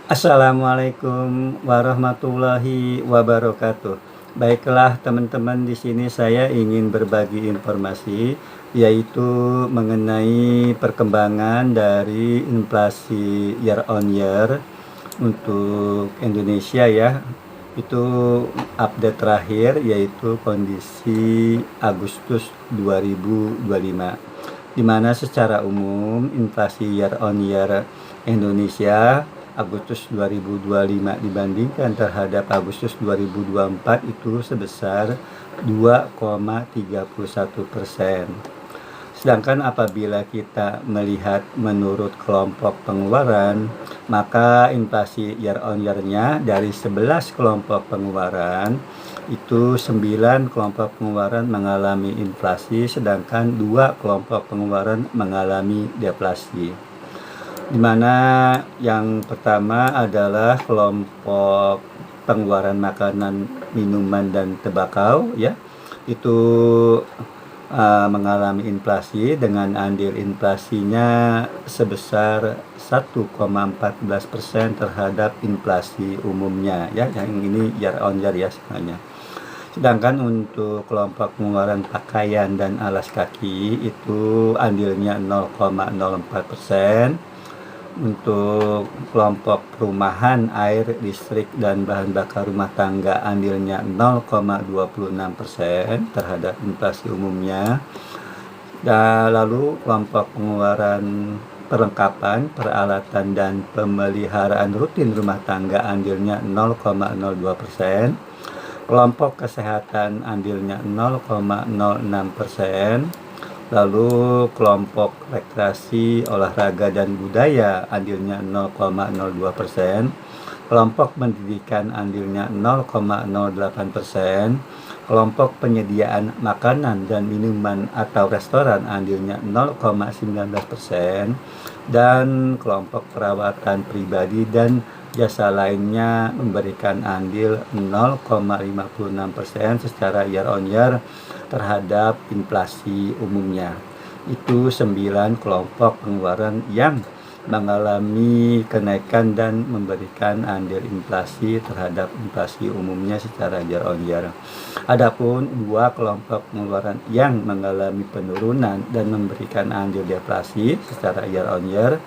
Assalamualaikum warahmatullahi wabarakatuh. Baiklah teman-teman, di sini saya ingin berbagi informasi yaitu mengenai perkembangan dari inflasi year on year untuk Indonesia ya. Itu update terakhir yaitu kondisi Agustus 2025, di mana secara umum inflasi year on year Indonesia Agustus 2025 dibandingkan terhadap Agustus 2024 itu sebesar 2,31%. Sedangkan apabila kita melihat menurut kelompok pengeluaran, maka inflasi year on year-nya dari 11 kelompok pengeluaran itu 9 kelompok pengeluaran mengalami inflasi, sedangkan 2 kelompok pengeluaran mengalami deflasi. Di mana yang pertama adalah kelompok pengeluaran makanan, minuman, dan tembakau ya, itu mengalami inflasi dengan andil inflasinya sebesar 1,14% terhadap inflasi umumnya ya, yang ini year on year ya sebenarnya. Sedangkan untuk kelompok pengeluaran pakaian dan alas kaki itu andilnya 0,04%. Untuk kelompok perumahan, air, listrik, dan bahan bakar rumah tangga andilnya 0,26% terhadap inflasi umumnya. Dan lalu kelompok pengeluaran perlengkapan, peralatan, dan pemeliharaan rutin rumah tangga andilnya 0,02%. Kelompok kesehatan andilnya 0,06%. Lalu kelompok rekreasi, olahraga, dan budaya andilnya 0,02%. Kelompok pendidikan andilnya 0,08%. Kelompok penyediaan makanan dan minuman atau restoran andilnya 0,19%. Dan kelompok perawatan pribadi dan jasa lainnya memberikan andil 0,56% secara year on year terhadap inflasi umumnya. Itu 9 kelompok pengeluaran yang mengalami kenaikan dan memberikan andil inflasi terhadap inflasi umumnya secara year on year. Adapun 2 kelompok pengeluaran yang mengalami penurunan dan memberikan andil deflasi secara year on year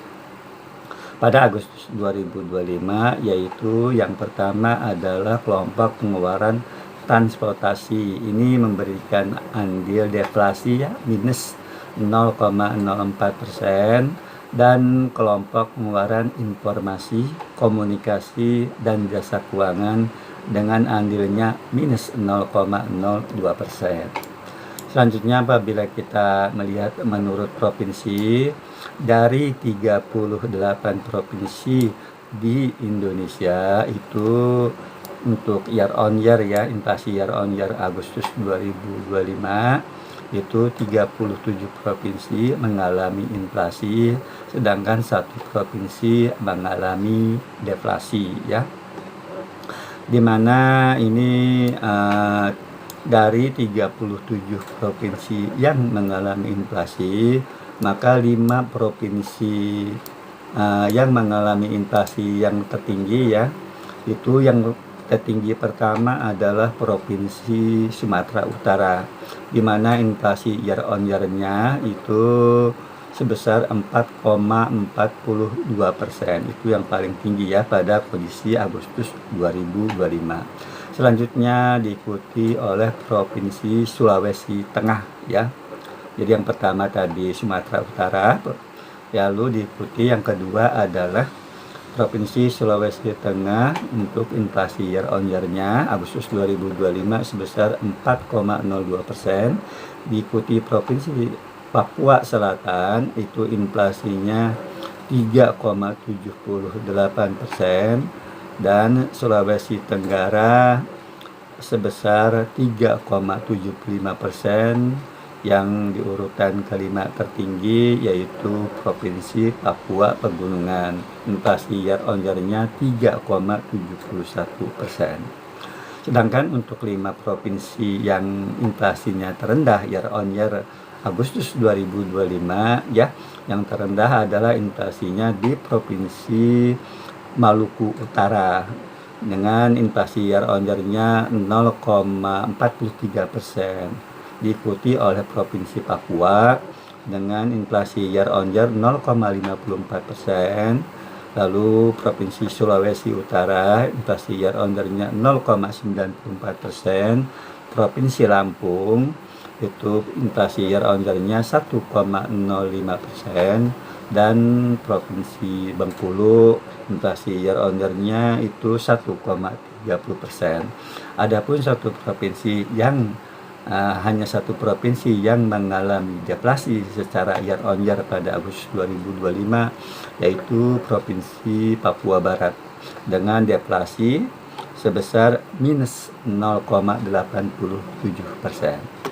pada Agustus 2025, yaitu yang pertama adalah kelompok pengeluaran transportasi. Ini memberikan andil deflasi ya, minus 0,04%. Dan kelompok pengeluaran informasi, komunikasi, dan jasa keuangan dengan andilnya minus 0,02%. Selanjutnya apabila kita melihat menurut provinsi, dari 38 provinsi di Indonesia itu untuk year on year ya, inflasi year on year Agustus 2025 itu 37 provinsi mengalami inflasi, sedangkan 1 provinsi mengalami deflasi ya. Dimana ini dari 37 provinsi yang mengalami inflasi, maka 5 provinsi yang mengalami inflasi yang tertinggi ya, itu yang tertinggi pertama adalah Provinsi Sumatera Utara, di mana inflasi year on year-nya itu sebesar 4,42%. Itu yang paling tinggi ya pada kondisi Agustus 2025. Selanjutnya diikuti oleh Provinsi Sulawesi Tengah ya. Jadi yang pertama tadi Sumatera Utara, lalu diikuti yang kedua adalah Provinsi Sulawesi Tengah untuk inflasi year on year-nya Agustus 2025 sebesar 4,02%. Diikuti Provinsi Papua Selatan, itu inflasinya 3,78%. Dan Sulawesi Tenggara sebesar 3,75%. Yang di urutan kelima tertinggi yaitu Provinsi Papua Pegunungan, inflasi year on year-nya 3,71%. Sedangkan untuk 5 provinsi yang inflasinya terendah year on year Agustus 2025 ya, yang terendah adalah inflasinya di Provinsi Maluku Utara dengan inflasi year on year-nya 0,43%, diikuti oleh Provinsi Papua dengan inflasi year on year 0,54%. Lalu Provinsi Sulawesi Utara inflasi year on year-nya 0,94%. Provinsi Lampung itu inflasi year on year-nya 1,05%, dan Provinsi Bengkulu inflasi year on year-nya itu 1,30%. Adapun hanya satu provinsi yang mengalami deflasi secara year on year pada Agustus 2025, yaitu Provinsi Papua Barat dengan deflasi sebesar minus 0,87%.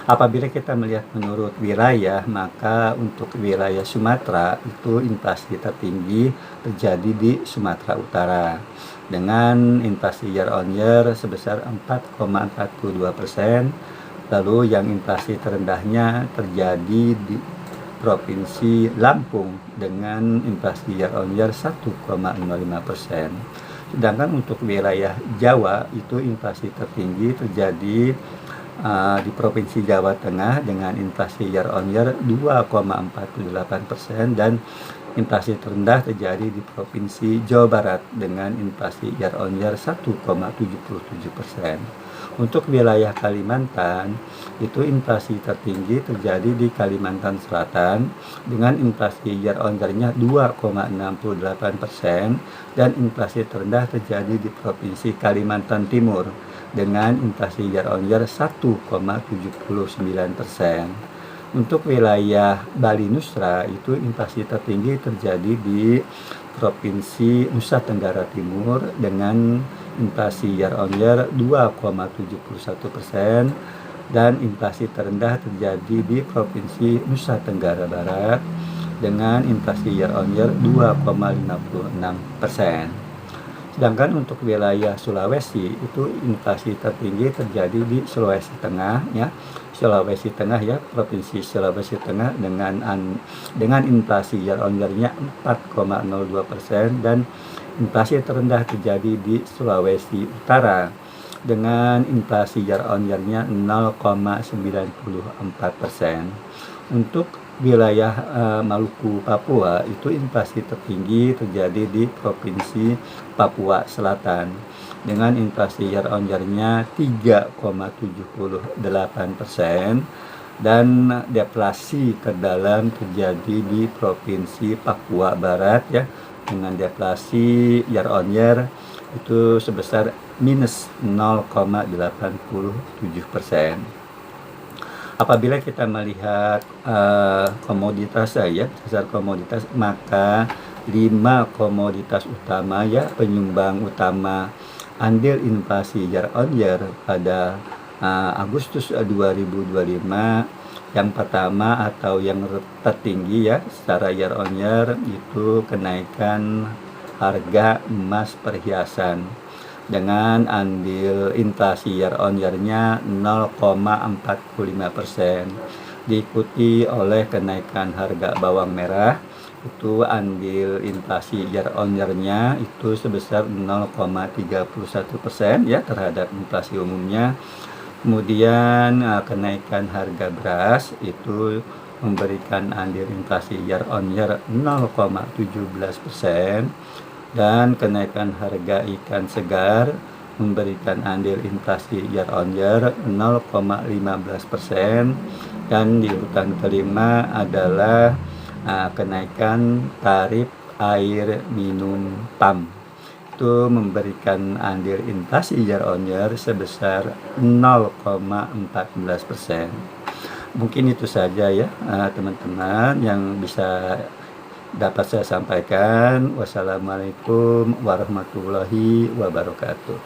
Apabila kita melihat menurut wilayah, maka untuk wilayah Sumatera itu inflasi tertinggi terjadi di Sumatera Utara dengan inflasi year on year sebesar 4,42%. Lalu yang inflasi terendahnya terjadi di Provinsi Lampung dengan inflasi year on year 1,05%. Sedangkan untuk wilayah Jawa itu inflasi tertinggi terjadi di Provinsi Jawa Tengah dengan inflasi year on year 2,48%, dan inflasi terendah terjadi di Provinsi Jawa Barat dengan inflasi year on year 1,77%. Untuk wilayah Kalimantan itu inflasi tertinggi terjadi di Kalimantan Selatan dengan inflasi year on year-nya 2,68%, dan inflasi terendah terjadi di Provinsi Kalimantan Timur dengan inflasi year on year 1,79%. Untuk wilayah Bali Nusra itu inflasi tertinggi terjadi di Provinsi Nusa Tenggara Timur dengan inflasi year on year 2,71%, dan inflasi terendah terjadi di Provinsi Nusa Tenggara Barat dengan inflasi year on year 2,56%. Sedangkan untuk wilayah Sulawesi itu inflasi tertinggi terjadi di Sulawesi Tengah ya. Sulawesi Tengah ya, Provinsi Sulawesi Tengah dengan inflasi year on year-nya 4,02%, dan inflasi terendah terjadi di Sulawesi Utara dengan inflasi year on year-nya 0,94%. Untuk wilayah Maluku Papua itu inflasi tertinggi terjadi di Provinsi Papua Selatan dengan inflasi year on year-nya 3,78%, dan deflasi terdalam terjadi di Provinsi Papua Barat ya dengan deflasi year on year itu sebesar minus 0,87%. Apabila kita melihat komoditas dasar komoditas, maka 5 komoditas utama ya penyumbang utama andil inflasi year on year pada Agustus 2025. Yang pertama atau yang tertinggi ya secara year on year itu kenaikan harga emas perhiasan dengan andil inflasi year on year-nya 0,45%, diikuti oleh kenaikan harga bawang merah itu andil inflasi year on year-nya itu sebesar 0,31% ya terhadap inflasi umumnya. Kemudian kenaikan harga beras itu memberikan andil inflasi year on year 0,17%, dan kenaikan harga ikan segar memberikan andil inflasi year on year 0,15%, dan di urutan kelima adalah kenaikan tarif air minum PAM itu memberikan andil inflasi year on year sebesar 0,14%. Mungkin itu saja ya teman-teman yang bisa dapat saya sampaikan. Wassalamualaikum warahmatullahi wabarakatuh.